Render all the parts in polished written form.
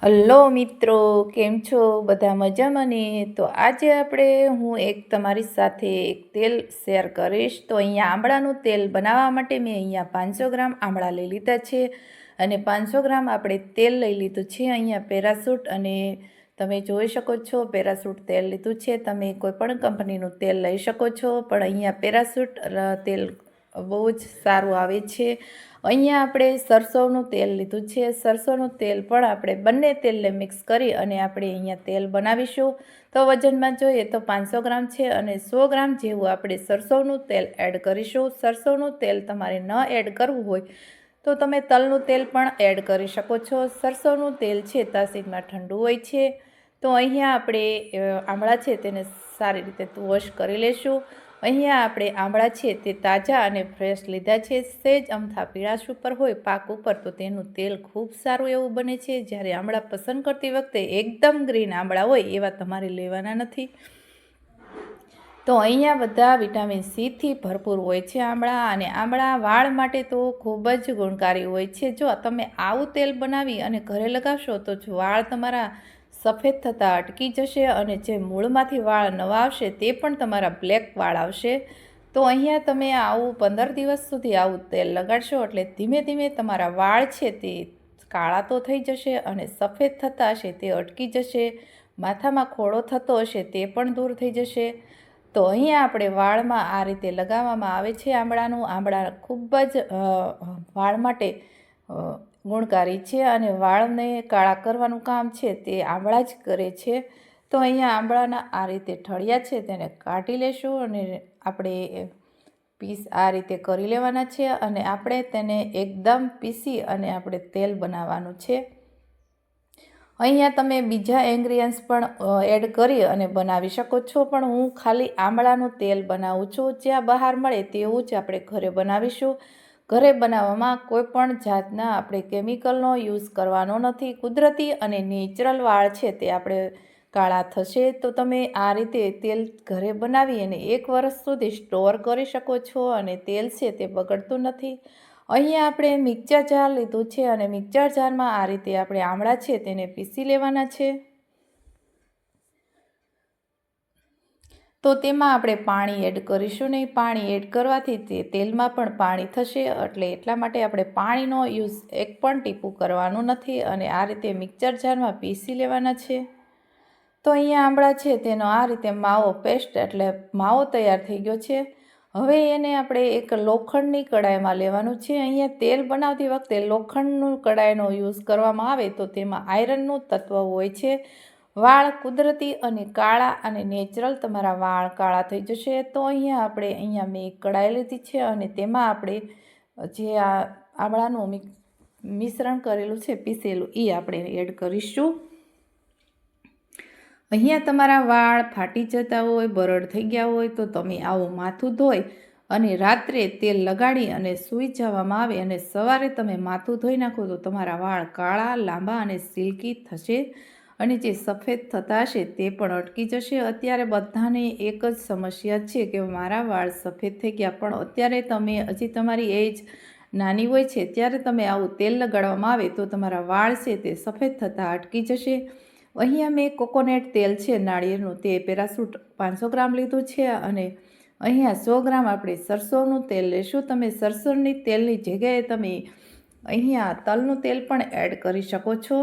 Hello મિત્રો, કેમ છો? બધા મજામાં ને? તો આજે હું એક તમારી સાથે એક તેલ શેર કરીશ. તો અહીંયા આંબળાનું તેલ બનાવવા માટે મેં અહીંયા 500 ગ્રામ આંબળા લઈ લીધા છે અને 500 ગ્રામ આપણે તેલ લઈ લીધું છે. અહીંયા પેરાસૂટ અને તમે જોઈ શકો છો પેરાસૂટ તેલ લીધું છે. તમે કોઈ પણ કંપનીનું તેલ લઈ શકો છો, પણ અહીંયા પેરાસૂટ તેલ બહુ જ સારું આવે છે. અહીંયા આપણે સરસવનું તેલ લીધું છે. સરસવનું તેલ પણ આપણે બંને તેલને મિક્સ કરી અને આપણે અહીંયા તેલ બનાવીશું. તો વજનમાં જોઈએ તો 500 ગ્રામ છે અને 100 ગ્રામ જેવું આપણે સરસવનું તેલ એડ કરીશું. સરસવનું તેલ તમારે ન એડ કરવું હોય તો તમે તલનું તેલ પણ એડ કરી શકો છો. સરસવનું તેલ છે તાસીરમાં ઠંડુ હોય છે. તો અહીંયા આપણે આંબળા છે તેને સારી રીતે વોશ કરી લેશું. અહીંયા આપણે આંબળા છે તે તાજા અને ફ્રેશ લીધા છે. સહેજ અમથા પીળાશ ઉપર હોય પાક ઉપર તો તેનું તેલ ખૂબ સારું એવું બને છે. જ્યારે આંબળા પસંદ કરતી વખતે એકદમ ગ્રીન આંબળા હોય એવા તમારે લેવાના નથી. તો અહીંયા બધા વિટામિન સીથી ભરપૂર હોય છે આંબળા, અને આંબળા વાળ માટે તો ખૂબ જ ગુણકારી હોય છે. જો તમે આવું તેલ બનાવી અને ઘરે લગાવશો તો વાળ તમારા સફેદ થતાં અટકી જશે અને જે મૂળમાંથી વાળ નવા આવશે તે પણ તમારા બ્લેક વાળ આવશે. તો અહીંયા તમે આવું 15 દિવસ સુધી આવું તેલ લગાડશો એટલે ધીમે ધીમે તમારા વાળ છે તે કાળા તો થઈ જશે અને સફેદ થતા હશે તે અટકી જશે. માથામાં ખોડો થતો હશે તે પણ દૂર થઈ જશે. તો અહીંયા આપણે વાળમાં આ રીતે લગાવવામાં આવે છે આંબળા ખૂબ જ વાળ માટે ગુણકારી છે અને વાળને કાળા કરવાનું કામ છે તે આંબળા જ કરે છે. તો અહીંયા આંબળાના આ રીતે ઠળિયા છે તેને કાઢી લેશું અને આપણે પીસ આ રીતે કરી લેવાના છે અને આપણે તેને એકદમ પીસી અને આપણે તેલ બનાવવાનું છે. અહીંયા તમે બીજા ઇન્ગ્રીડિયન્ટ્સ પણ એડ કરી અને બનાવી શકો છો, પણ હું ખાલી આંબળાનું તેલ બનાવું છું. જ્યાં બહાર મળે તેવું જ આપણે ઘરે બનાવીશું. ઘરે બનાવવામાં કોઈ પણ જાતના આપણે કેમિકલનો યુઝ કરવાનો નથી. કુદરતી અને નેચરલ વાળ છે તે આપણે કાળા થશે. તો તમે આ રીતે તેલ ઘરે બનાવી અને 1 વર્ષ સુધી સ્ટોર કરી શકો છો અને તેલ છે તે બગડતું નથી. અહીંયા આપણે મિક્સર જાર લીધું છે અને મિક્સર જારમાં આ રીતે આપણે આંબળા છે તેને પીસી લેવાના છે. તો તેમાં આપણે પાણી એડ કરીશું નહીં. પાણી એડ કરવાથી તે તેલમાં પણ પાણી થશે, એટલે એટલા માટે આપણે પાણીનો યુઝ એક પણ ટીપું કરવાનું નથી અને આ રીતે મિક્સર જારમાં પીસી લેવાના છે. તો અહીંયા આંબળા છે તેનો આ રીતે માવો પેસ્ટ એટલે માવો તૈયાર થઈ ગયો છે. હવે એને આપણે એક લોખંડની કડાઈમાં લેવાનું છે. અહીંયા તેલ બનાવતી વખતે લોખંડનું કડાઈનો યુઝ કરવામાં આવે તો તેમાં આયરનનું તત્વ હોય છે. વાળ કુદરતી અને કાળા અને નેચરલ તમારા વાળ કાળા થઈ જશે. તો અહીંયા મેં એક કડાઈ લીધી છે અને તેમાં આપણે જે આ આંબળાનું મિશ્રણ કરેલું છે પીસેલું એ આપણે એડ કરીશું. અહીંયા તમારા વાળ ફાટી જતા હોય, બરડ થઈ ગયા હોય તો તમે આવું માથું ધોઈ અને રાત્રે તેલ લગાડી અને સૂઈ જવામાં આવે અને સવારે તમે માથું ધોઈ નાખો તો તમારા વાળ કાળા, લાંબા અને સિલ્કી થશે અને જે સફેદ થતા હશે તે પણ અટકી જશે. અત્યારે બધાને એક જ સમસ્યા છે કે મારા વાળ સફેદ થઈ ગયા, પણ અત્યારે તમે હજી તમારી એજ નાની હોય છે ત્યારે તમે આવું તેલ લગાડવામાં આવે તો તમારા વાળ છે તે સફેદ થતાં અટકી જશે. અહીંયા મેં કોકોનટ તેલ છે નાળિયેરનું, તે પેરાસૂટ 500 ગ્રામ લીધું છે અને અહીંયા 100 ગ્રામ આપણે સરસવનું તેલ લેશું. તમે સરસવની તેલની જગ્યાએ તમે અહીંયા તલનું તેલ પણ એડ કરી શકો છો.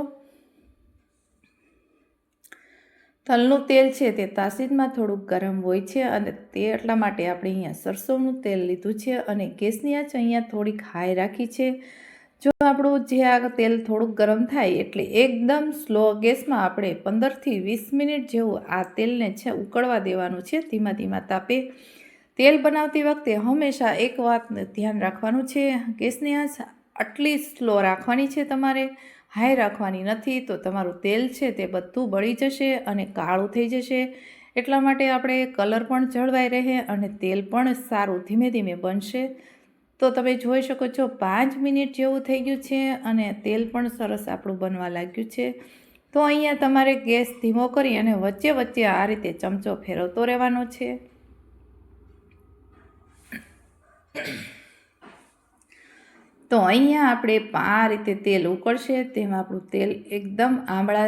તલનું તેલ છે તે તાસીરમાં થોડુંક ગરમ હોય છે અને તે એટલા માટે આપણે અહીંયા સરસવનું તેલ લીધું છે અને ગેસની આંચ અહીંયા થોડીક હાઈ રાખી છે. જો આપણું જે આ તેલ થોડુંક ગરમ થાય એટલે એકદમ સ્લો ગેસમાં આપણે 15થી 20 મિનિટ જેવું આ તેલને છે ઉકળવા દેવાનું છે ધીમા તાપે. તેલ બનાવતી વખતે હંમેશા એક વાતને ધ્યાન રાખવાનું છે, ગેસની આંચ આટલી સ્લો રાખવાની છે તમારે, હાઈ રાખવાની નથી. તો તમારું તેલ છે તે બધું બળી જશે અને કાળું થઈ જશે. એટલા માટે આપણે કલર પણ જળવાઈ રહે અને તેલ પણ સારું ધીમે ધીમે બનશે. તો તમે જોઈ શકો છો 5 મિનિટ જેવું થઈ ગયું છે અને તેલ પણ સરસ આપણું બનવા લાગ્યું છે. તો અહીંયા તમારે ગેસ ધીમો કરી અને વચ્ચે વચ્ચે આ રીતે ચમચો ફેરવતો રહેવાનો છે. તો અહીંયા આપણે આ રીતે તેલ ઉકળશે તેમાં આપણું તેલ એકદમ આંબળા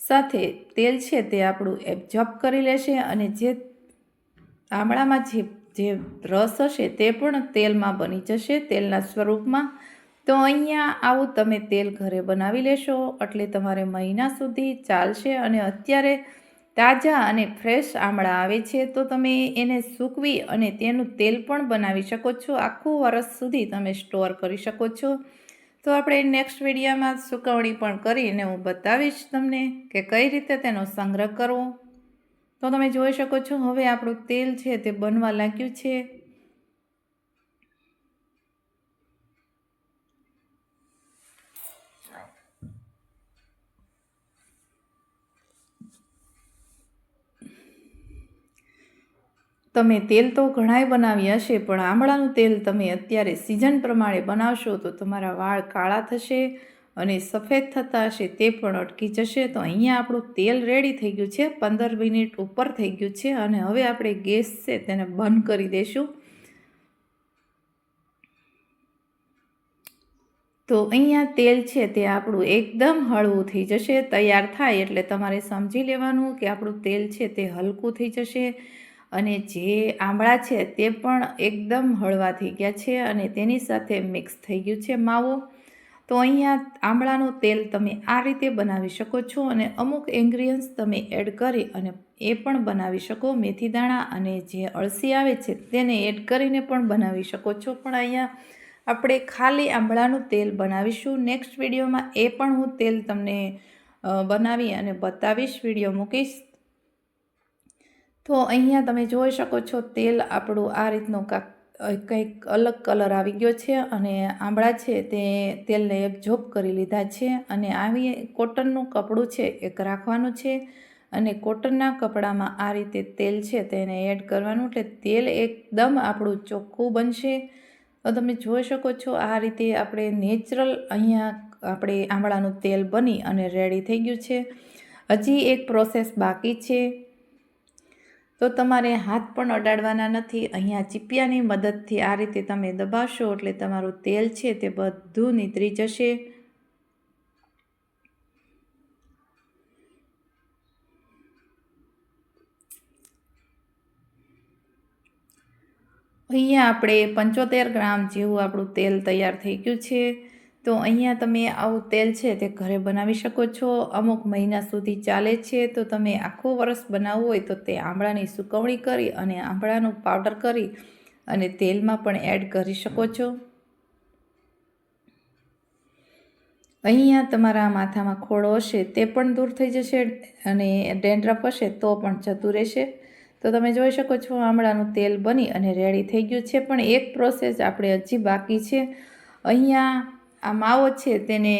સાથે તેલ છે તે આપણું એબ્ઝોર્બ કરી લેશે અને જે આંબળામાં જે રસ હશે તે પણ તેલમાં બની જશે તેલના સ્વરૂપમાં. તો અહીંયા આવું તમે તેલ ઘરે બનાવી લેશો એટલે તમારે મહિના સુધી ચાલશે. અને અત્યારે તાજા અને ફ્રેશ આમળા આવે છે તો તમે એને સૂકવી અને તેનું તેલ પણ બનાવી શકો છો. આખું વરસ સુધી તમે સ્ટોર કરી શકો છો. તો આપણે નેક્સ્ટ વિડીયોમાં સુકવણી પણ કરીને હું બતાવીશ તમને કે કઈ રીતે તેનો સંગ્રહ કરવો. તો તમે જોઈ શકો છો હવે આપણું તેલ છે તે બનવા લાગ્યું છે. તમે તેલ તો ઘણાય બનાવી હશે પણ આમળાનું તેલ તમે અત્યારે સિઝન પ્રમાણે બનાવશો તો તમારા વાળ કાળા થશે અને સફેદ થતા હશે તે પણ અટકી જશે. તો અહીંયા આપણું તેલ રેડી થઈ ગયું છે. 15 મિનિટ ઉપર થઈ ગયું છે અને હવે આપણે ગેસ છે તેને બંધ કરી દઈશું. તો અહીંયા તેલ છે તે આપણું એકદમ હળવું થઈ જશે. તૈયાર થાય એટલે તમારે સમજી લેવાનું કે આપણું તેલ છે તે હલકું થઈ જશે અને જે આંબળા છે તે પણ એકદમ હળવા થઈ ગયા છે અને તેની સાથે મિક્સ થઈ ગયું છે માવો. તો અહીંયા આંબળાનું તેલ તમે આ રીતે બનાવી શકો છો અને અમુક ઇન્ગ્રીડિયન્ટ્સ તમે એડ કરી અને એ પણ બનાવી શકો. મેથી દાણા અને જે અળસી આવે છે તેને એડ કરીને પણ બનાવી શકો છો. પણ અહીંયા આપણે ખાલી આંબળાનું તેલ બનાવીશું. નેક્સ્ટ વિડીયોમાં એ પણ હું તેલ તમને બનાવી અને બતાવીશ, વિડીયો મૂકીશ. તો અહીંયા તમે જોઈ શકો છો તેલ આપણું આ રીતનું કંઈક અલગ કલર આવી ગયો છે અને આંબળા છે તે તેલને એબ્ઝોર્બ કરી લીધા છે. અને આવી કોટનનું કપડું છે એક રાખવાનું છે અને કોટનના કપડામાં આ રીતે તેલ છે તેને એડ કરવાનું એટલે તેલ એકદમ આપણું ચોખ્ખું બનશે. તો તમે જોઈ શકો છો આ રીતે આપણે નેચરલ અહીંયા આપણે આંબળાનું તેલ બની અને રેડી થઈ ગયું છે. હજી એક પ્રોસેસ બાકી છે. તો તમારે હાથ પણ અડાડવાના નથી. અહીંયા ચીપિયાની મદદથી આ રીતે તમે દબાવશો એટલે તમારું તેલ છે તે બધું નીતરી જશે. અહીંયા આપણે 75 ગ્રામ જેવું આપણું તેલ તૈયાર થઈ ગયું છે. તો અહીંયા તમે આવું તેલ છે તે ઘરે બનાવી શકો છો. અમુક મહિના સુધી ચાલે છે. તો તમે આખું વરસ બનાવવું હોય તો તે આંબળાની સુકવણી કરી અને આંબળાનું પાવડર કરી અને તેલમાં પણ એડ કરી શકો છો. અહીંયા તમારા માથામાં ખોડો હશે તે પણ દૂર થઈ જશે અને ડેન્ડ્રફ હશે તો પણ જતું રહેશે. તો તમે જોઈ શકો છો આંબળાનું તેલ બની અને રેડી થઈ ગયું છે. પણ એક પ્રોસેસ આપણે હજી બાકી છે. અહીંયા આ માવો છે તેને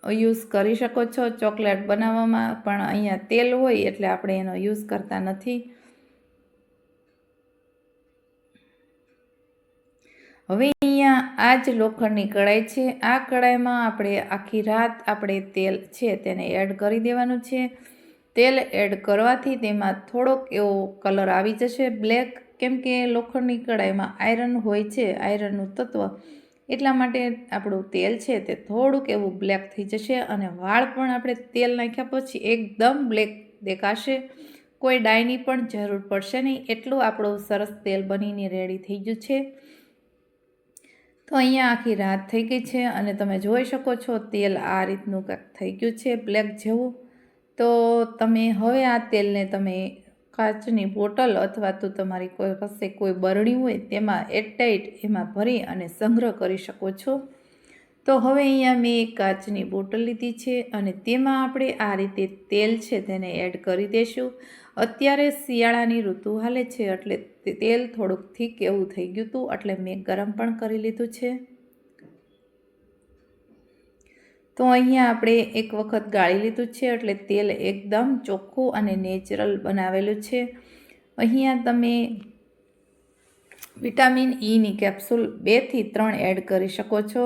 યુઝ કરી શકો છો ચોકલેટ બનાવવામાં, પણ અહીંયા તેલ હોય એટલે આપણે એનો યુઝ કરતા નથી. હવે અહીંયા આ જ લોખંડની કઢાઈ છે. આ કઢાઈમાં આપણે આખી રાત આપણે તેલ છે તેને એડ કરી દેવાનું છે. તેલ એડ કરવાથી તેમાં થોડોક એવો કલર આવી જશે બ્લેક, કેમ કે લોખંડની કઢાઈમાં આયરન હોય છે, આયરનનું તત્વ. એટલા માટે આપણું તેલ છે તે થોડુંક એવું બ્લેક થઈ જશે અને વાળ પણ આપણે તેલ નાખ્યા પછી એકદમ બ્લેક દેખાશે. કોઈ ડાયની પણ જરૂર પડશે નહીં. એટલું આપણું સરસ તેલ બનીને રેડી થઈ ગયું છે. તો અહીંયા આખી રાત થઈ ગઈ છે અને તમે જોઈ શકો છો તેલ આ રીતનું કંઈક થઈ ગયું છે બ્લેક જેવું. તો તમે હવે આ તેલને તમે કાચની બોટલ અથવા તો તમારી કોઈ પાસે કોઈ બરણી હોય તેમાં એરટાઈટ એમાં ભરી અને સંગ્રહ કરી શકો છો. તો હવે અહીંયા મેં એક કાચની બોટલ લીધી છે અને તેમાં આપણે આ રીતે તેલ છે તેને એડ કરી દઈશું. અત્યારે શિયાળાની ઋતુ હાલે છે એટલે તેલ થોડુંક થીક એવું થઈ ગયું હતું એટલે મેં ગરમ પણ કરી લીધું છે. તો અહીંયા આપણે એક વખત ગાળી લીધું છે એટલે તેલ એકદમ ચોખ્ખું અને નેચરલ બનાવેલું છે. અહીંયા તમે વિટામિન ઈની કેપ્સ્યુલ 2 થી 3 એડ કરી શકો છો.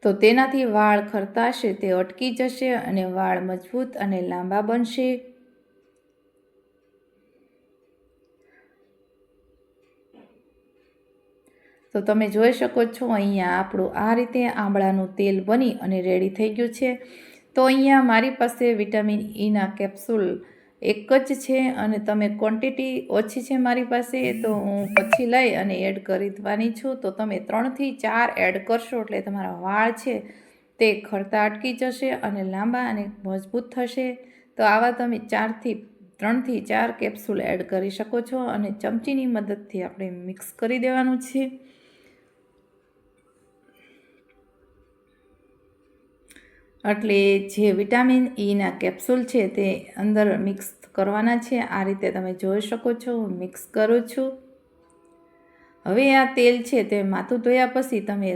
તો તેનાથી વાળ ખરતા હશે તે અટકી જશે અને વાળ મજબૂત અને લાંબા બનશે. તો તમે જોઈ શકો છો અહીંયા આપણું આ રીતે આંબળાનું તેલ બની અને રેડી થઈ ગયું છે. તો અહીંયા મારી પાસે વિટામિન ઈના કેપ્સ્યુલ એક જ છે અને તમે ક્વોન્ટિટી ઓછી છે મારી પાસે, તો હું પછી લઈ અને એડ કરી દેવાની છું. તો તમે 3થી 4 એડ કરશો એટલે તમારા વાળ છે તે ખરતા અટકી જશે અને લાંબા અને મજબૂત થશે. તો આવા તમે 3થી 4 કેપ્સ્યુલ એડ કરી શકો છો અને ચમચીની મદદથી આપણે મિક્સ કરી દેવાનું છે. એટલે જે વિટામિન ઈના કેપ્સ્યુલ છે તે અંદર મિક્સ કરવાના છે. આ રીતે તમે જોઈ શકો છો મિક્સ કરું છું. હવે આ તેલ છે તે માથું ધોયા પછી તમે